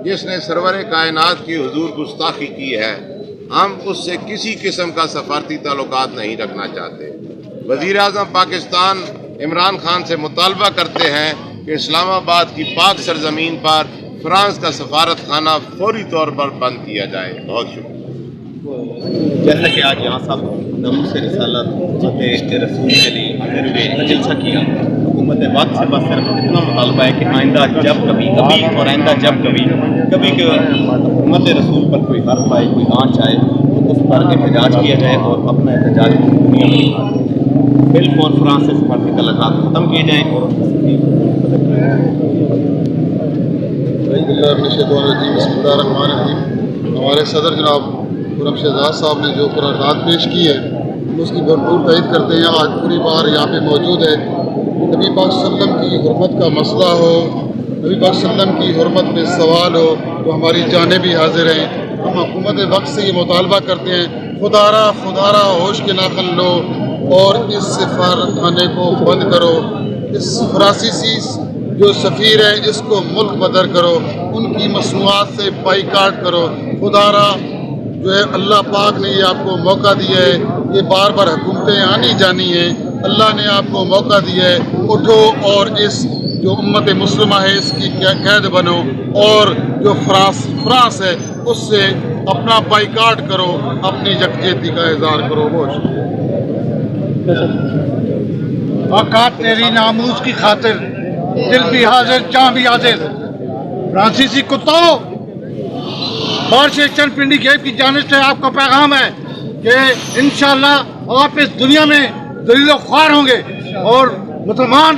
جس نے سرور کائنات کی حضور گستاخی کی ہے، ہم اس سے کسی قسم کا سفارتی تعلقات نہیں رکھنا چاہتے۔ وزیر اعظم پاکستان عمران خان سے مطالبہ کرتے ہیں کہ اسلام آباد کی پاک سرزمین پر فرانس کا سفارت خانہ فوری طور پر بند کیا جائے۔ بہت شکریہ۔ جیسا کہ آج یہاں صاحب ناموس رسالت رسول کے لیے جلسہ کیا، حکومت وقت سے بس صرف اتنا مطالبہ ہے کہ آئندہ جب کبھی اور آئندہ جب کبھی کہ حکومت رسول پر کوئی حرف آئے، کوئی آنچ آئے تو اس پر احتجاج کیا جائے اور اپنا احتجاج دنیا میں دکھا دیا جائے۔ بالفور فرانس سے سفارتی تعلقات ختم کیے جائیں اور بسم اللہ الرحمن الرحیم۔ ہمارے صدر جناب خرم شہزاد صاحب نے جو قرارداد پیش کی ہے اس کی بھرپور تائید کرتے ہیں۔ آج پوری بار یہاں پہ موجود ہے۔ نبی پاک صلی اللہ علیہ وسلم کی حرمت کا مسئلہ ہو، نبی پاک صلی اللہ علیہ وسلم کی حرمت پہ سوال ہو تو ہماری جانیں بھی حاضر ہیں۔ ہم حکومت وقت سے یہ مطالبہ کرتے ہیں، خدارہ ہوش کے ناخن لو اور اس سفارت خانے کو بند کرو۔ اس فرانسیسی جو سفیر ہے اس کو ملک بدر کرو، ان کی مصنوعات سے بائیکاٹ کرو۔ خدارہ جو ہے اللہ پاک نے یہ آپ کو موقع دیا ہے، یہ بار بار حکومتیں آنی جانی ہیں، اللہ نے آپ کو موقع دیا ہے، اٹھو اور اس جو امت مسلمہ ہے اس کی قید بنو اور جو فرانس ہے اس سے اپنا بائیکاٹ کرو، اپنی یکجہتی کا اظہار کرو۔ بہت وقات تیری ناموس کی خاطر دل بھی حاضر جاں بھی حاضر۔ فرانسیسی کتوں، بارش چند پنڈی گیپ کی جانب سے آپ کا پیغام ہے کہ انشاءاللہ آپ اس دنیا میں ذلیل و خوار ہوں گے اور مسلمان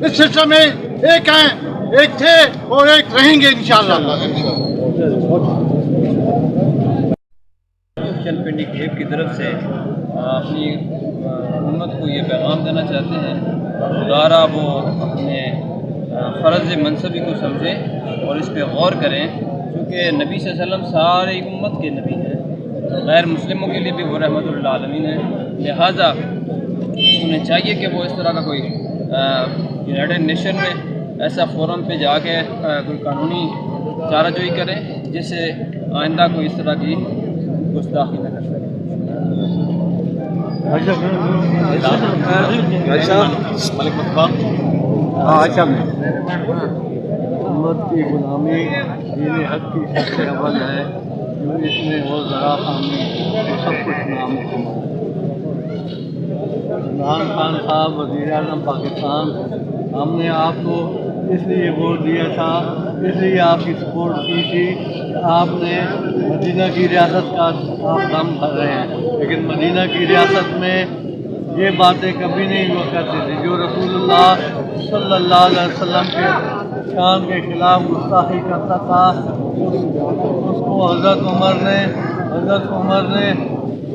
اس سلسلے میں ایک ہیں، ایک تھے اور ایک رہیں گے انشاءاللہ۔ چند پنڈی گیپ کی طرف سے اپنی حکومت کو یہ پیغام دینا چاہتے ہیں، خدارہ وہ اپنے فرض منصبی کو سمجھیں اور اس پہ غور کریں، کیونکہ نبی صلی اللہ علیہ وسلم ساری امت کے نبی ہیں، غیر مسلموں کے لیے بھی وہ رحمت للعالمین ہیں، لہٰذا انہیں چاہیے کہ وہ اس طرح کا کوئی یونائیٹڈ نیشن میں ایسا فورم پہ جا کے کوئی قانونی چارہ جوئی کریں جس سے آئندہ کوئی اس طرح کی گستاخی نہ کر سکے۔ امت کی غلامی دین حق کی سب سے اول ہے، جو اس میں ہو ذرا خامی تو سب کچھ نامکمل ہے۔ عمران خان صاحب وزیر اعظم پاکستان، ہم نے آپ کو اس لیے ووٹ دیا تھا، اس لیے آپ کی سپورٹ کی تھی کہ آپ نے مدینہ کی ریاست کا آپ دم بھر رہے ہیں، لیکن مدینہ کی ریاست میں یہ باتیں کبھی نہیں ہوا کرتی تھی۔ جو رسول اللہ صلی اللہ علیہ وسلم کے شان کے خلاف گستاخی کرتا تھا اس کو حضرت عمر نے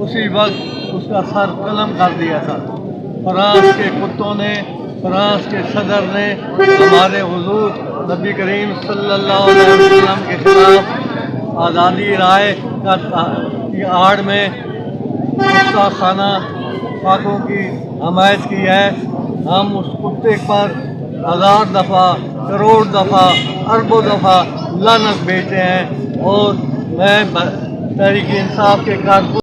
اسی وقت اس کا سر قلم کر دیا تھا۔ فرانس کے کتوں نے، فرانس کے صدر نے ہمارے حضور نبی کریم صلی اللہ علیہ وسلم کے خلاف آزادی رائے کی آڑ میں گستاخانہ باتوں کی حمایت کی ہے۔ ہم اس کتے پر 1000 دفعہ، کروڑ دفعہ، اربوں دفعہ لعنت بھیجتے ہیں اور میں تحریک انصاف کے کارکن